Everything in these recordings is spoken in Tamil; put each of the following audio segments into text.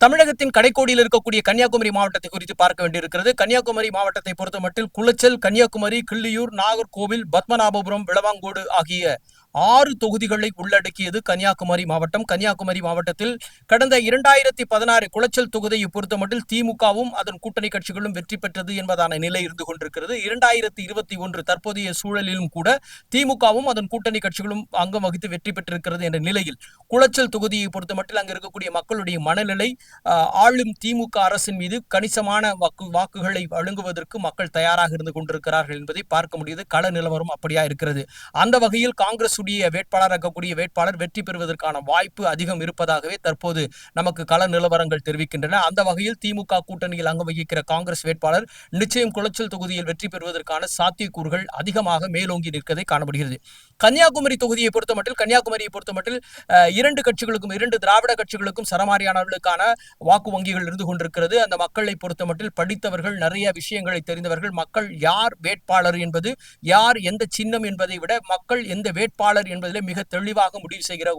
தமிழகத்தின் கடைக்கோடியில் இருக்கக்கூடிய கன்னியாகுமரி மாவட்டத்தை குறித்து பார்க்க வேண்டியிருக்கிறது. கன்னியாகுமரி மாவட்டத்தை பொறுத்தமட்டில் குளச்சல், கன்னியாகுமரி, கிள்ளியூர், நாகர்கோவில், பத்மநாபபுரம், விளவங்கோடு ஆகிய 6 தொகுதிகளை உள்ளடக்கியது கன்னியாகுமரி மாவட்டம். கன்னியாகுமரி மாவட்டத்தில் கடந்த 2016 குளச்சல் தொகுதியை பொறுத்தமட்டில் திமுகவும் அதன் கூட்டணி கட்சிகளும் வெற்றி பெற்றது என்பதான நிலை இருந்து கொண்டிருக்கிறது. 2021 தற்போதைய சூழலிலும் கூட திமுகவும் அதன் கூட்டணி கட்சிகளும் அங்கம் வகித்து வெற்றி பெற்றிருக்கிறது என்ற நிலையில் குளச்சல் தொகுதியை பொறுத்தமட்டில் அங்கு இருக்கக்கூடிய மக்களுடைய மனநிலை ஆளும் திமுக அரசின் மீது கணிசமான வாக்குகளை வழங்குவதற்கு மக்கள் தயாராக இருந்து கொண்டிருக்கிறார்கள் என்பதை பார்க்க முடியுது. கள நிலவரம் அப்படியா இருக்கிறது. அந்த வகையில் காங்கிரஸ் உடைய வேட்பாளர் இருக்கக்கூடிய வேட்பாளர் வெற்றி பெறுவதற்கான வாய்ப்பு அதிகம் இருப்பதாகவே தற்போது நமக்கு கள நிலவரங்கள் தெரிவிக்கின்றன. அந்த வகையில் திமுக கூட்டணியில் அங்கம் வகிக்கிற காங்கிரஸ் வேட்பாளர் நிச்சயம் குளச்சல் தொகுதியில் வெற்றி பெறுவதற்கான சாத்தியக்கூறுகள் அதிகமாக மேலோங்கி நிற்கதை காணப்படுகிறது. கன்னியாகுமரி தொகுதியை பொறுத்தமட்டில் கன்னியாகுமரியை பொறுத்தமட்டில் இரண்டு கட்சிகளுக்கும், இரண்டு திராவிட கட்சிகளுக்கும் சரமாரியானவர்களுக்கான வாக்கு வங்கிகள் இருந்து கொண்டிருக்கிறது. அந்த மக்களை பொறுத்தமட்டில் படித்தவர்கள், நிறைய விஷயங்களை தெரிந்தவர்கள், மக்கள் யார் வேட்பாளர் என்பது, யார் எந்த சின்னம் என்பதை விட மக்கள் எந்த வேட்பாளர் என்பதிலே மிக தெளிவாக முடிவு செய்கிற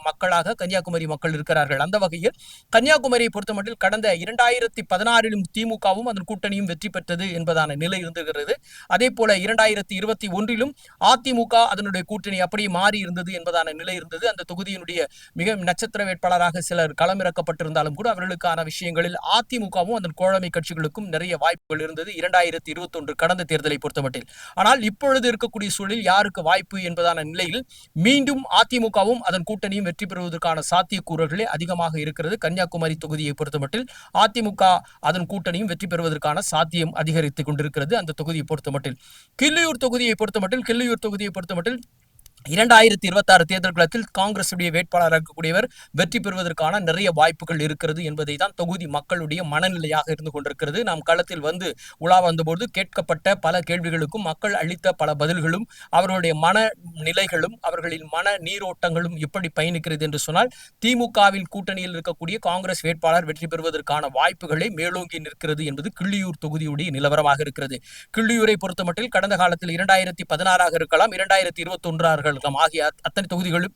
மக்களாக கன்னியாகுமரி மக்கள் இருக்கிறார்கள். அந்த வகையில் கன்னியாகுமரியை பொறுத்தமட்டில் கடந்த 2016 திமுகவும் அதன் கூட்டணியும் வெற்றி பெற்றது என்பதான நிலை இருந்திருக்கிறது. அதே போல 2021 அதிமுக அதனுடைய கூட்டணி அப்படியே மாறி இருந்தது என்பதான நிலை இருந்தது. அந்த தொகுதியினுடைய மிக நட்சத்திர வேட்பாளராக சிலர் களமிறக்கப்பட்டிருந்தாலும் கூட அவர்களுக்கான விஷயங்களில் அதிமுகவும் அதன் தோழமை கட்சிகளுக்கும் நிறைய வாய்ப்புகள் இருந்தது 2021 கடந்த தேர்தலை பொறுத்தமட்டில். ஆனால் இப்பொழுது இருக்கக்கூடிய சூழலில் யாருக்கு வாய்ப்பு என்பதான நிலையில் மீண்டும் அதிமுகவும் அதன் கூட்டணியும் வெற்றி பெறுவதற்கான சாத்தியக்கூறுகளே அதிகமாக இருக்கிறது. கன்னியாகுமரி தொகுதியை பொறுத்தமட்டில் அதிமுக அதன் கூட்டணியும் வெற்றி பெறுவதற்கான சாத்தியம் அதிகரித்துக் கொண்டிருக்கிறது. அந்த தொகுதியை பொறுத்தமட்டில் கிள்ளியூர் தொகுதியை பொறுத்தமட்டில் 2026 தேர்தல் களத்தில் காங்கிரஸ் வேட்பாளராக இருக்கக்கூடியவர் வெற்றி பெறுவதற்கான நிறைய வாய்ப்புகள் இருக்கிறது என்பதை தான் தொகுதி மக்களுடைய மனநிலையாக இருந்து கொண்டிருக்கிறது. நாம் களத்தில் வந்து உலா வந்தபோது கேட்கப்பட்ட பல கேள்விகளுக்கும் மக்கள் அளித்த பல பதில்களும் அவர்களுடைய மனநிலைகளும் அவர்களின் மன நீரோட்டங்களும் எப்படி பயணிக்கிறது என்று சொன்னால் திமுகவில் கூட்டணியில் இருக்கக்கூடிய காங்கிரஸ் வேட்பாளர் வெற்றி பெறுவதற்கான வாய்ப்புகளை மேலோங்கி நிற்கிறது என்பது கிள்ளியூர் தொகுதியுடைய நிலவரமாக இருக்கிறது. கிள்ளியூரை பொறுத்தமட்டில் கடந்த காலத்தில் 2016 இருக்கலாம், 2021 ஆகிய அத்தனை தொகுதிகளும்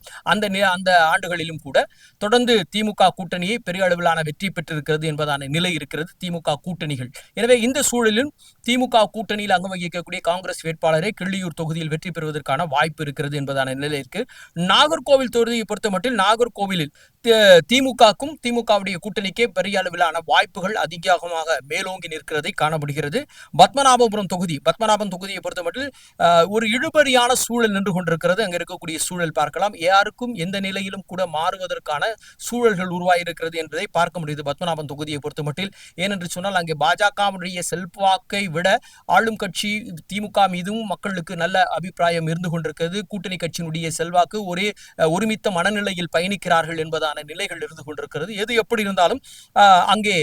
அந்த ஆண்டுகளிலும் கூட தொடர்ந்து திமுக கூட்டணியை பெரிய அளவிலான வெற்றி பெற்றிருக்கிறது என்பதான நிலை இருக்கிறது திமுக கூட்டணிகள். எனவே இந்த சூழலில் திமுக கூட்டணியில் அங்கம் வகிக்கக்கூடிய காங்கிரஸ் வேட்பாளரை கிள்ளியூர் தொகுதியில் வெற்றி பெறுவதற்கான வாய்ப்பு இருக்கிறது என்பதான நிலை இருக்கு. நாகர்கோவில் தொகுதியை பொறுத்தமட்டில் நாகர்கோவிலில் திமுகவுக்கும் திமுகவுடைய கூட்டணிக்கே பெரிய அளவிலான வாய்ப்புகள் அதிகமாக மேலோங்கி நிற்கிறதை காணப்படுகிறது. பத்மநாபபுரம் தொகுதியை பொறுத்தமட்டில் ஒரு இழுபறியான சூழல் நின்று கொண்டிருக்கிறது. அங்க இருக்கக்கூடிய சூழல் பார்க்கலாம். யாருக்கும் எந்த நிலையிலும் கூட மாறுவதற்கான சூழல்கள் உருவாகியிருக்கிறது என்பதை பார்க்க முடியுது பத்மநாபம் தொகுதியை பொறுத்தமட்டில். ஏனென்று சொன்னால் அங்கே பாஜகவுடைய செல்வாக்கை விட ஆளும் கட்சி திமுக மீதும் மக்களுக்கு நல்ல அபிப்பிராயம் இருந்து கொண்டிருக்கிறது. கூட்டணி கட்சியினுடைய செல்வாக்கு ஒரே ஒருமித்த மனநிலையில் பயணிக்கிறார்கள் என்பதான நிலைகள் இருந்து கொண்டிருக்கிறது. எது எப்படி இருந்தாலும் அங்கே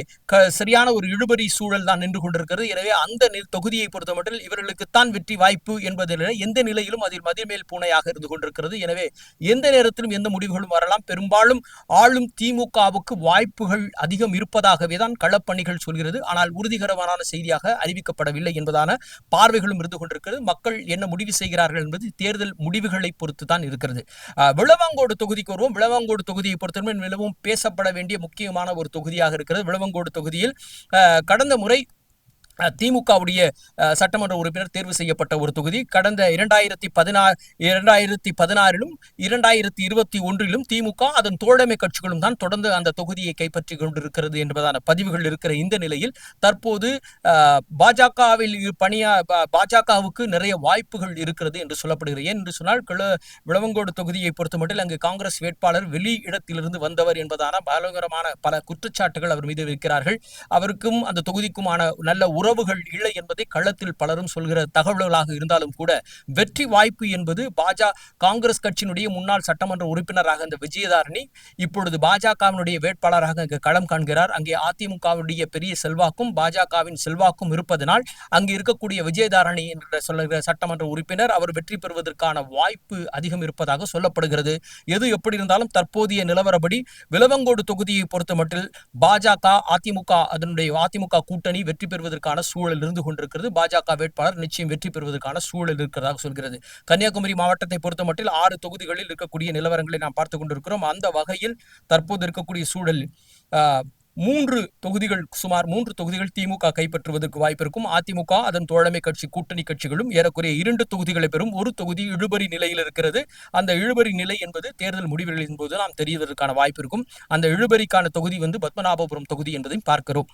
சரியான ஒரு இழுபறி சூழல் தான் நின்று கொண்டிருக்கிறது. எனவே அந்த தொகுதியை பொறுத்தமட்டில் இவர்களுக்குத்தான் வெற்றி வாய்ப்பு என்பதில் எந்த நிலையிலும் அதில் மதிமேல் பூனையாக இருந்து கொண்டிருக்கிறது. எனவே எந்த நேரத்திலும் எந்த முடிவுகளும் வரலாம். பெரும்பாலும் ஆளும் திமுகவுக்கு வாய்ப்புகள் அதிகம் இருப்பதாகவே தான் களப்பணிகள் சொல்கிறது. ஆனால் உறுதிகரமான செய்தியாக அறிவிக்கப்படவில்லை என்பதான பார்வைகளும் இருந்து கொண்டிருக்கிறது. மக்கள் என்ன முடிவு செய்கிறார்கள் என்பது தேர்தல் முடிவுகளை பொறுத்து தான் இருக்கிறது. விளவங்கோடு தொகுதிக்கு வருவோம். விளவங்கோடு தொகுதியை பொறுத்தவரை மிகவும் பேசப்பட வேண்டிய முக்கியமான ஒரு தொகுதியாக இருக்கிறது. விளவங்கோடு தொகுதியில் கடந்த முறை திமுகவுடைய சட்டமன்ற உறுப்பினர் தேர்வு செய்யப்பட்ட ஒரு தொகுதி. கடந்த 2016 2021 திமுக அதன் தோழமை கட்சிகளும் தான் தொடர்ந்து அந்த தொகுதியை கைப்பற்றி கொண்டிருக்கிறது என்பதான பதிவுகள் இருக்கிற இந்த நிலையில் தற்போது பாஜகவுக்கு நிறைய வாய்ப்புகள் இருக்கிறது என்று சொல்லப்படுகிறது. ஏன் என்று சொன்னால் விளவங்கோடு தொகுதியை பொறுத்தமட்டில் அங்கு காங்கிரஸ் வேட்பாளர் வெளி இடத்திலிருந்து வந்தவர் என்பதான பலகரமான பல குற்றச்சாட்டுகள் அவர் மீது வைக்கிறார்கள். அவருக்கும் அந்த தொகுதிக்குமான நல்ல உறவுகள் இல்லை என்பதை களத்தில் பலரும் சொல்கிற தகவல்களாக இருந்தாலும் கூட வெற்றி வாய்ப்பு என்பது காங்கிரஸ் கட்சியினுடைய முன்னாள் சட்டமன்ற உறுப்பினராக இந்த விஜயதாரணி இப்பொழுது பாஜகவினுடைய வேட்பாளராக அங்கு களம் காண்கிறார். அங்கே அதிமுகவுடைய பெரிய செல்வாக்கும் பாஜகவின் செல்வாக்கும் இருப்பதனால் அங்கு இருக்கக்கூடிய விஜயதாரணி என்ற சொல்லுகிற சட்டமன்ற உறுப்பினர் அவர் வெற்றி பெறுவதற்கான வாய்ப்பு அதிகம் இருப்பதாக சொல்லப்படுகிறது. எது எப்படி இருந்தாலும் தற்போதைய நிலவரப்படி விளவங்கோடு தொகுதியை பொறுத்தமட்டில் பாஜக அதிமுக கூட்டணி வெற்றி பெறுவதற்கான சூழல் இருந்து கொண்டிருக்கிறது. பாஜக வேட்பாளர் நிச்சயம் வெற்றி பெறுவதற்கான சூழல் இருக்கிறதாக சொல்கிறது. கன்னியாகுமரி மாவட்டத்தை பொறுத்தமட்டில் 6 தொகுதிகளில் இருக்கக்கூடிய நிலவரங்களை நாம் பார்த்துக் கொண்டிருக்கிறோம். அந்த வகையில் தற்போது இருக்கக்கூடிய சூழல் சுமார் 3 தொகுதிகள் திமுக கைப்பற்றுவதற்கு வாய்ப்பு இருக்கும். அதிமுக அதன் தோழமை கட்சி கூட்டணி கட்சிகளும் ஏறக்குறைய 2 தொகுதிகளை பெறும். ஒரு தொகுதி இழுபறி நிலையில் இருக்கிறது. அந்த இழுபறி நிலை என்பது தேர்தல் முடிவுகளின் போது நாம் தெரிவதற்கான வாய்ப்பு இருக்கும். அந்த இழுபறிக்கான தொகுதி பத்மநாபபுரம் தொகுதி என்பதையும் பார்க்கிறோம்.